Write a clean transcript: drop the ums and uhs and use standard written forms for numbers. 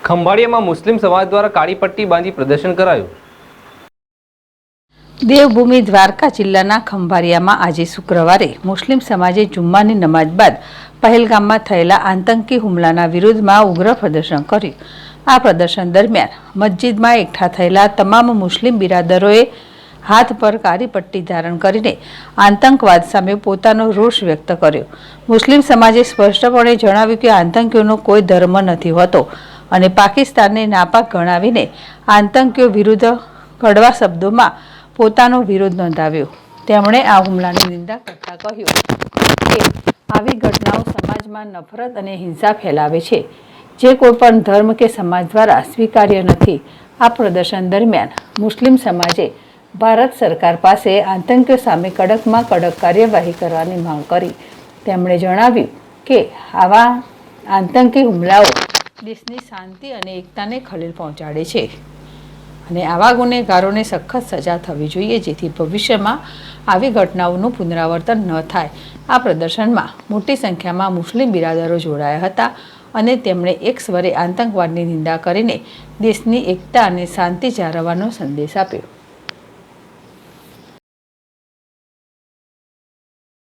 ખંભાળિયામાં મુસ્લિમ સમાજ દ્વારા કાળી પટ્ટી બાંધી પ્રદર્શન કરાયું। દેવભૂમિ દ્વારકા જિલ્લાના ખંભાળિયામાં આજે શુક્રવારે મુસ્લિમ સમાજે જુમ્માની નમાજ બાદ પહેલગામમાં થયેલા આતંકી હુમલાના વિરોધમાં ઉગ્ર પ્રદર્શન કર્યું। આ પ્રદર્શન દરમિયાન મસ્જિદમાં એકઠા થયેલા તમામ મુસ્લિમ બિરાદરોએ હાથ પર કાળી પટ્ટી ધારણ કરીને આતંકવાદ સામે પોતાનો રોષ વ્યક્ત કર્યો। મુસ્લિમ સમાજે સ્પષ્ટપણે જણાવ્યું કે આતંકીઓનો કોઈ ધર્મ નથી હોતો અને પાકિસ્તાનને નાપાક ગણાવીને આતંકીઓ વિરુદ્ધ કડવા શબ્દોમાં પોતાનો વિરોધ નોંધાવ્યો। તેમણે આ હુમલાની નિંદા કરતા કહ્યું કે આવી ઘટનાઓ સમાજમાં નફરત અને હિંસા ફેલાવે છે, જે કોઈ પણ ધર્મ કે સમાજ દ્વારા સ્વીકાર્ય નથી। આ પ્રદર્શન દરમિયાન મુસ્લિમ સમાજે ભારત સરકાર પાસે આતંકીઓ સામે કડકમાં કડક કાર્યવાહી કરવાની માંગ કરી। તેમણે જણાવ્યું કે આવા આતંકી હુમલાઓ દેશની શાંતિ અને એકતાને ખલેલ પહોંચાડે છે અને આવા ગુનેગારોને સખત સજા થવી જોઈએ, જેથી ભવિષ્યમાં આવી ઘટનાઓનું પુનરાવર્તન ન થાય। આ પ્રદર્શનમાં મોટી સંખ્યામાં મુસ્લિમ બિરાદરો જોડાયા હતા અને તેમણે એક સ્વરે આતંકવાદની નિંદા કરીને દેશની એકતા અને શાંતિ જાળવવાનો સંદેશ આપ્યો।